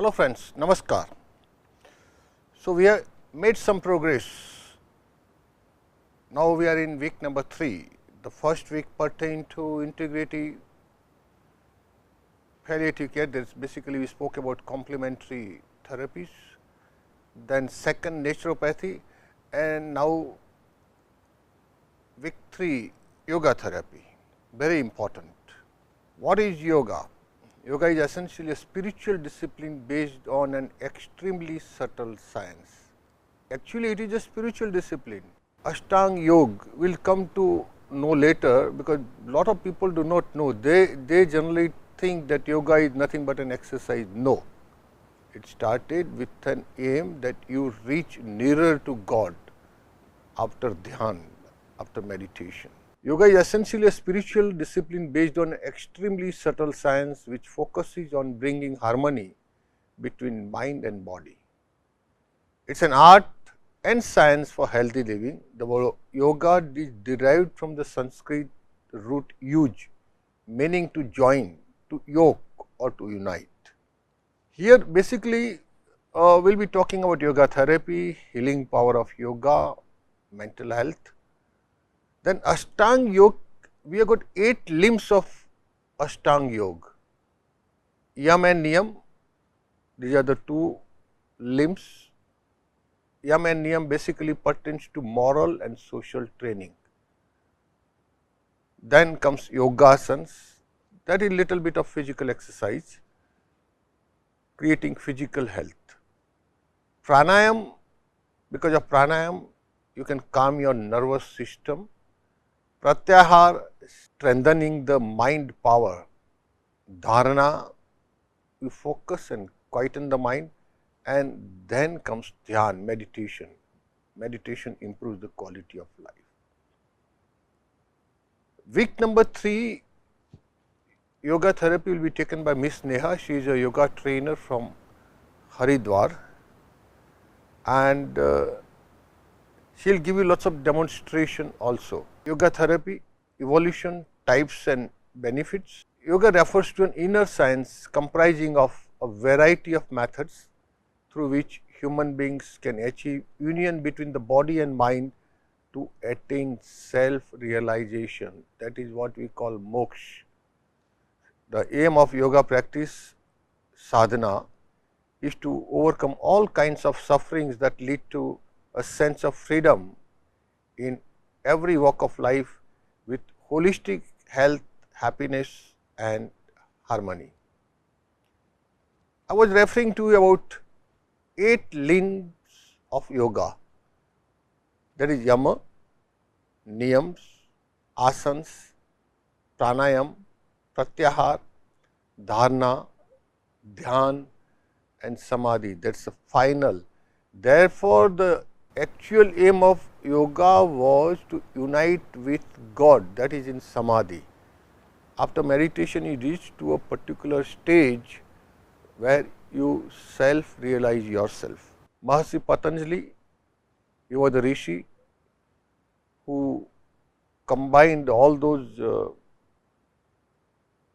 Hello friends, Namaskar. So, we have made some progress. Now, we are in week number 3. The first week pertained to integrative palliative care, that is basically we spoke about complementary therapies, then second naturopathy, and now week 3 yoga therapy, very important. What is yoga? Yoga is essentially a spiritual discipline based on an extremely subtle science. Actually, it is a spiritual discipline. Ashtanga Yoga will come to know later, because lot of people do not know. They generally think that yoga is nothing but an exercise. No, it started with an aim that you reach nearer to God after dhyan, after meditation. Yoga is essentially a spiritual discipline based on extremely subtle science, which focuses on bringing harmony between mind and body. It is an art and science for healthy living. The word yoga is derived from the Sanskrit root yuj, meaning to join, to yoke or to unite. Here basically we will be talking about yoga therapy, healing power of yoga, mental health. Then Ashtanga Yoga, we have got 8 limbs of Ashtanga Yoga. Yam and Niyam, these are the 2 limbs. Yam and Niyam basically pertains to moral and social training. Then comes Yogasanas, that is little bit of physical exercise, creating physical health. Pranayam, because of pranayam, you can calm your nervous system. Pratyahar, strengthening the mind power. Dharana, you focus and quieten the mind, and then comes dhyan, meditation. Meditation improves the quality of life. Week number 3, yoga therapy will be taken by Miss Neha. She is a yoga trainer from Haridwar, and she will give you lots of demonstration also. Yoga therapy, evolution, types and benefits. Yoga refers to an inner science comprising of a variety of methods through which human beings can achieve union between the body and mind to attain self-realization. That is what we call moksha. The aim of yoga practice, sadhana, is to overcome all kinds of sufferings that lead to a sense of freedom in every walk of life with holistic health, happiness and harmony. I was referring to you about 8 limbs of yoga, that is yama, niyams, asanas, pranayam, pratyahar, dharana, dhyan and samadhi. That is the final. Therefore, the actual aim of yoga was to unite with God, that is in samadhi. After meditation, you reach to a particular stage where you self-realize yourself. Mahasi Patanjali, he was the rishi who combined all those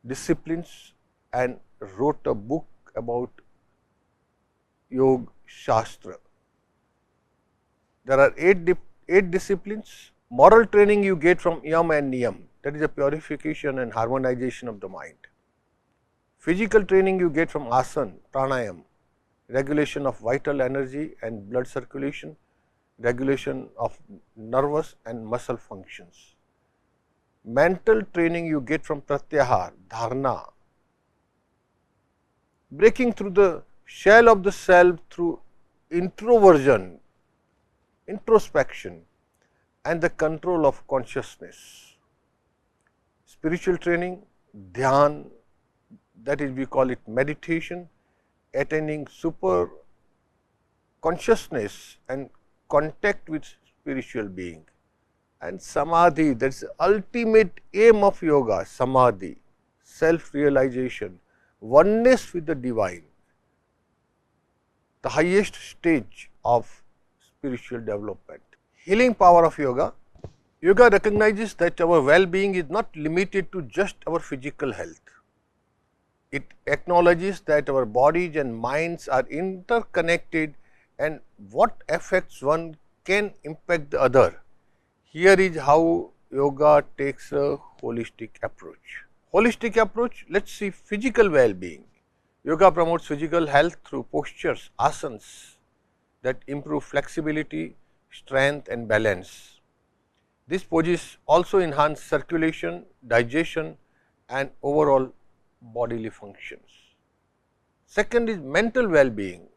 disciplines and wrote a book about Yoga Shastra. There are 8 disciplines. Moral training you get from yam and niyam, that is a purification and harmonization of the mind. Physical training you get from asana, pranayam, regulation of vital energy and blood circulation, regulation of nervous and muscle functions. Mental training you get from pratyahar, dharana, breaking through the shell of the self through introversion, introspection and the control of consciousness. Spiritual training, dhyan, that is we call it meditation, attaining super consciousness and contact with spiritual being. And samadhi, that is the ultimate aim of yoga, samadhi, self-realization, oneness with the divine, the highest stage of spiritual development. Healing power of yoga. Yoga recognizes that our well-being is not limited to just our physical health. It acknowledges that our bodies and minds are interconnected and what affects one can impact the other. Here is how yoga takes a holistic approach. Holistic approach, let us see physical well-being. Yoga promotes physical health through postures, asanas that improve flexibility, strength and balance. These poses also enhance circulation, digestion and overall bodily functions. Second is mental well-being.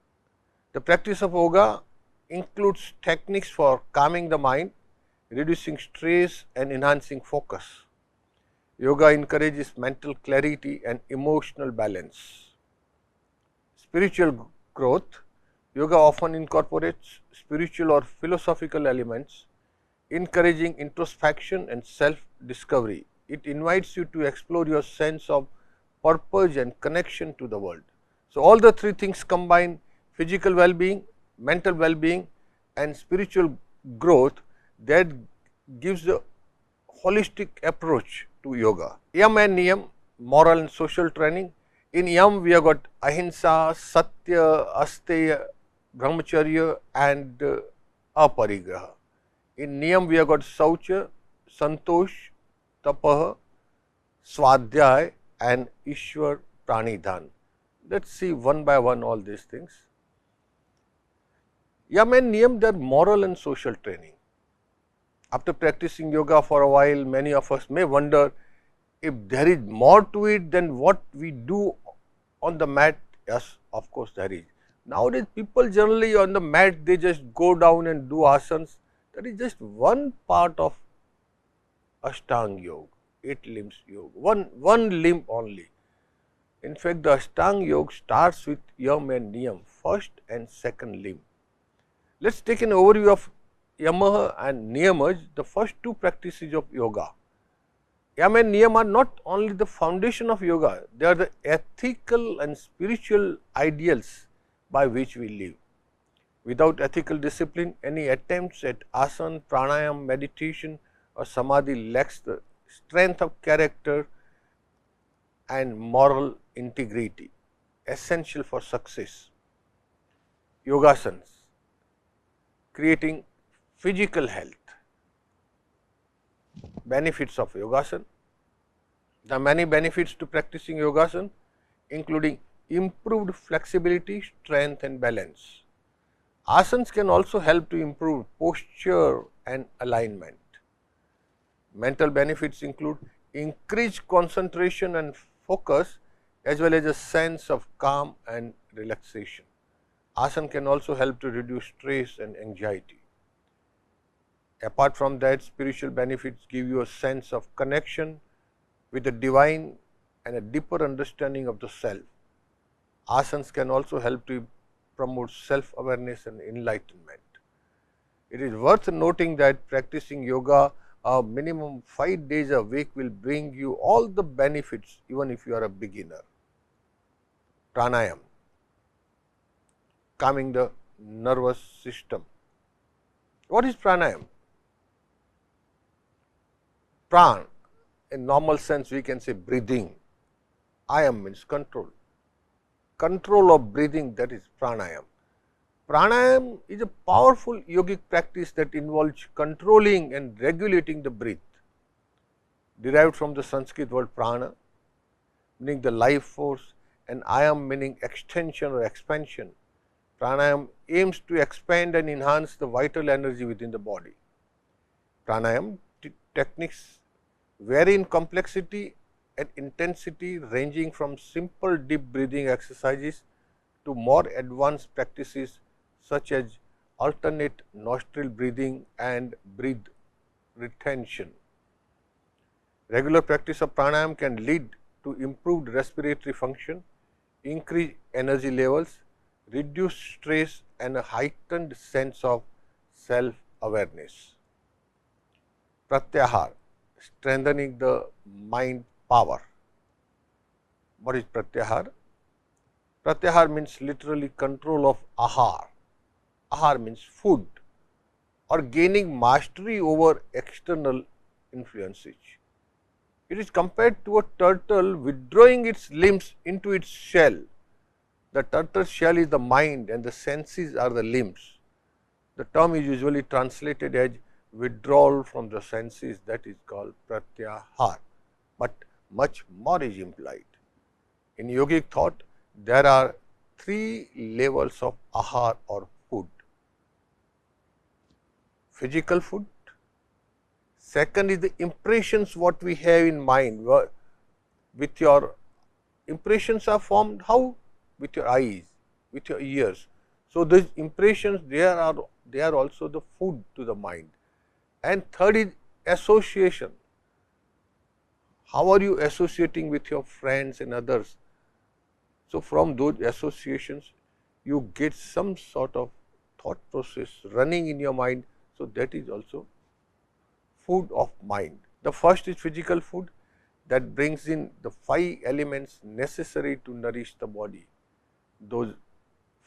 The practice of yoga includes techniques for calming the mind, reducing stress and enhancing focus. Yoga encourages mental clarity and emotional balance. Spiritual growth. Yoga often incorporates spiritual or philosophical elements, encouraging introspection and self-discovery. It invites you to explore your sense of purpose and connection to the world. So, all the three things combine: physical well-being, mental well-being and spiritual growth, that gives a holistic approach to yoga. Yam and Niyam, moral and social training. In Yam we have got Ahimsa, Satya, Asteya, Brahmacharya and Aparigraha. In Niyam we have got Saucha, Santosh, Tapah, Swadhyay and Ishwar Pranidhan. Let us see one by one all these things. Yam and Niyam, they are moral and social training. After practicing yoga for a while, many of us may wonder if there is more to it than what we do on the mat. Yes, of course there is. Nowadays people generally on the mat, they just go down and do asanas. That is just one part of Ashtanga Yoga, 8 limbs yoga, one limb only. In fact, the Ashtanga Yoga starts with Yam and Niyam, first and second limb. Let us take an overview of Yama and Niyama, the first two practices of yoga. Yam and Niyam are not only the foundation of yoga, they are the ethical and spiritual ideals by which we live. Without ethical discipline, any attempts at asana, pranayam, meditation or samadhi lacks the strength of character and moral integrity essential for success. Yogasanas, creating physical health. Benefits of yogasana. There are many benefits to practicing yogasana, including improved flexibility, strength and balance. Asanas can also help to improve posture and alignment. Mental benefits include increased concentration and focus, as well as a sense of calm and relaxation. Asana can also help to reduce stress and anxiety. Apart from that, spiritual benefits give you a sense of connection with the divine and a deeper understanding of the self. Asanas can also help to promote self-awareness and enlightenment. It is worth noting that practicing yoga a minimum 5 days a week will bring you all the benefits even if you are a beginner. Pranayam, calming the nervous system. What is pranayam? Pran, in normal sense we can say breathing. Ayam means control. Control of breathing, that is pranayam. Pranayam is a powerful yogic practice that involves controlling and regulating the breath. Derived from the Sanskrit word prana, meaning the life force, and ayam meaning extension or expansion. Pranayam aims to expand and enhance the vital energy within the body. Pranayam techniques vary in complexity and intensity, ranging from simple deep breathing exercises to more advanced practices such as alternate nostril breathing and breath retention. Regular practice of pranayam can lead to improved respiratory function, increased energy levels, reduced stress and a heightened sense of self-awareness. Pratyahar, strengthening the mind power. What is pratyahar? Pratyahar means literally control of ahar. Ahar means food or gaining mastery over external influences. It is compared to a turtle withdrawing its limbs into its shell. The turtle's shell is the mind and the senses are the limbs. The term is usually translated as withdrawal from the senses, that is called pratyahar, but much more is implied. In yogic thought, there are three levels of ahar or food. Physical food. Second is the impressions what we have in mind. With your impressions are formed how? With your eyes, with your ears. So, these impressions they are also the food to the mind. And third is association. How are you associating with your friends and others? So, from those associations you get some sort of thought process running in your mind. So, that is also food of mind. The first is physical food, that brings in the 5 elements necessary to nourish the body. Those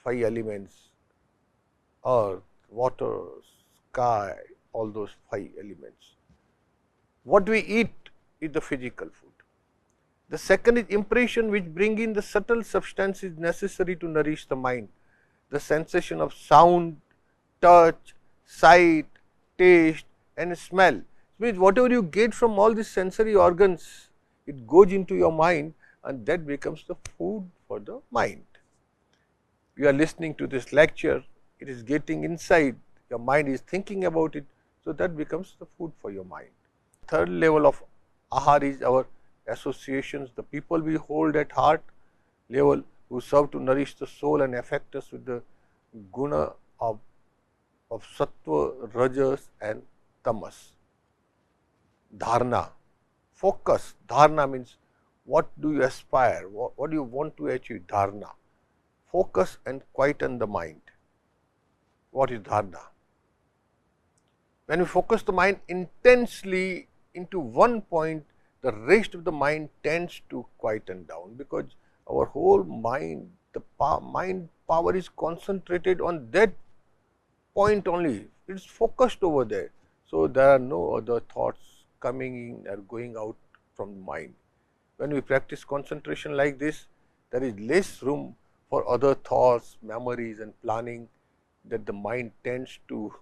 5 elements: earth, water, sky, all those 5 elements. What we eat is the physical food. The second is impression, which bring in the subtle substances necessary to nourish the mind. The sensation of sound, touch, sight, taste and smell. It means whatever you get from all these sensory organs, it goes into your mind and that becomes the food for the mind. You are listening to this lecture, it is getting inside, your mind is thinking about it, so that becomes the food for your mind. Third level of ahar is our associations, the people we hold at heart level who serve to nourish the soul and affect us with the guna of sattva, rajas and tamas. Dharana, focus. Dharana means what do you aspire, what do you want to achieve? Dharana, focus and quieten the mind. What is dharana? When we focus the mind intensely into one point, the rest of the mind tends to quieten down, because our whole mind, the mind power is concentrated on that point only, it is focused over there. So, there are no other thoughts coming in or going out from the mind. When we practice concentration like this, there is less room for other thoughts, memories and planning that the mind tends to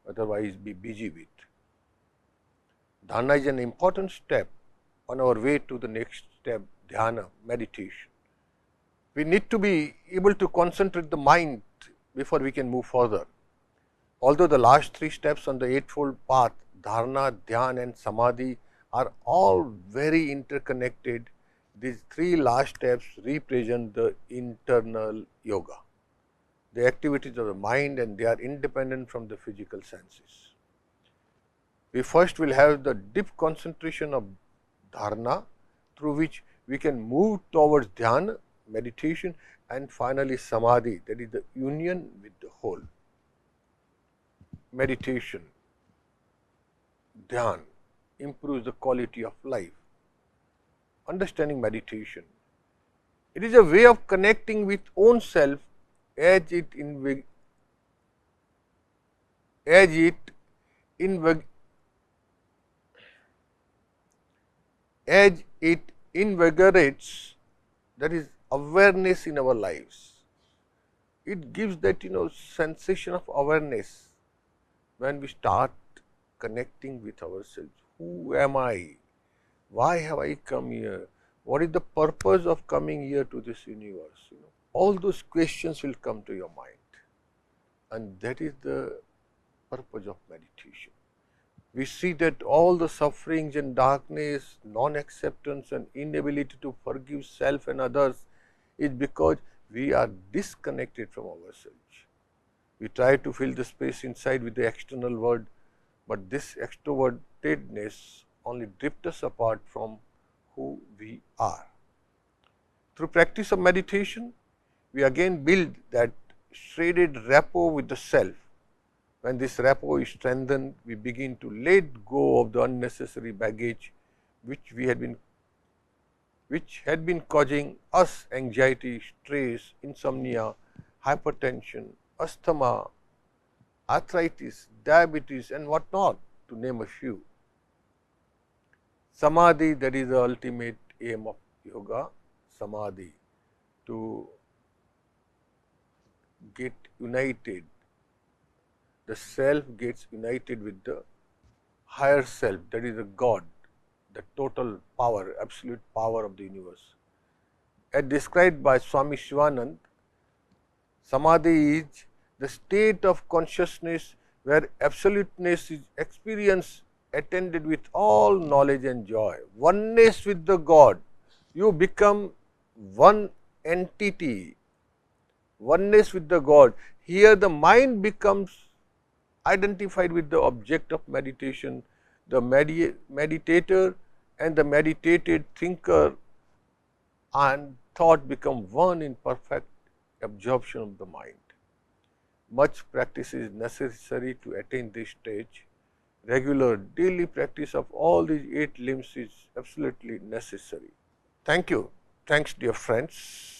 otherwise be busy with. Dharana is an important step on our way to the next step, dhyana, meditation. We need to be able to concentrate the mind before we can move further. Although the last 3 steps on the eightfold path, dharana, dhyan and samadhi, are all very interconnected, these 3 last steps represent the internal yoga, the activities of the mind, and they are independent from the physical senses. We first will have the deep concentration of dharana, through which we can move towards dhyana, meditation, and finally samadhi, that is the union with the whole. Meditation, dhyan improves the quality of life. Understanding meditation, it is a way of connecting with own self as it invigorates, that is awareness in our lives. It gives that sensation of awareness when we start connecting with ourselves. Who am I? Why have I come here? What is the purpose of coming here to this universe? All those questions will come to your mind, and that is the purpose of meditation. We see that all the sufferings and darkness, non-acceptance and inability to forgive self and others is because we are disconnected from ourselves. We try to fill the space inside with the external world, but this extrovertedness only drifts us apart from who we are. Through practice of meditation, we again build that shredded rapport with the self. When this rapport is strengthened, we begin to let go of the unnecessary baggage which had been causing us anxiety, stress, insomnia, hypertension, asthma, arthritis, diabetes and what not, to name a few. Samadhi, that is the ultimate aim of yoga, samadhi, to get united. The self gets united with the higher self, that is the God, the total power, absolute power of the universe. As described by Swami Shivanand, samadhi is the state of consciousness where absoluteness is experienced attended with all knowledge and joy. Oneness with the God, you become one entity, oneness with the God. Here the mind becomes identified with the object of meditation, the meditator and the meditated thinker and thought become one in perfect absorption of the mind. Much practice is necessary to attain this stage. Regular daily practice of all these 8 limbs is absolutely necessary. Thank you. Thanks, dear friends.